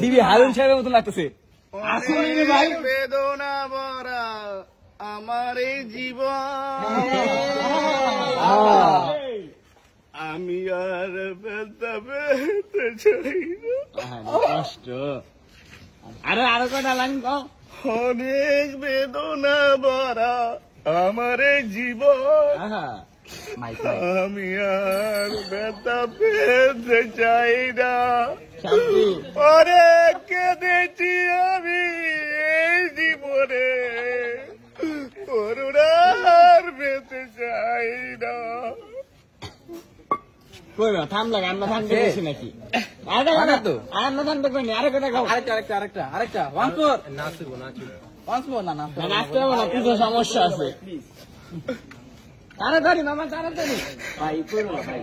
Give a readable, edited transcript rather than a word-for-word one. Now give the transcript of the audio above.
DB Harun সাহেবের মতন লাগতেছে। আসলে রে ভাই বেদনা ভরা আমার এই জীবন, আমি আর ব্যথা পেতে চাই না। কষ্ট আরো কটা লাইন কও। অনেক বেদনা ভরা আমার এই জীবন, আমি আর ব্যথা পেতে চাই না। অনেক কেঁদেছি আমি এই জীবনে, করুণার পেতে চাই না। থামলা আমরা থামতে গেছি নাকি? আমরা থামতে কইনি, আরে কথা খাও। আরেকটা নাচবো না নাচতে হবে না, কিছু সমস্যা আছে। তাড়াতাড়ি মামা তাড়াতাড়ি ভাই করো ভাই।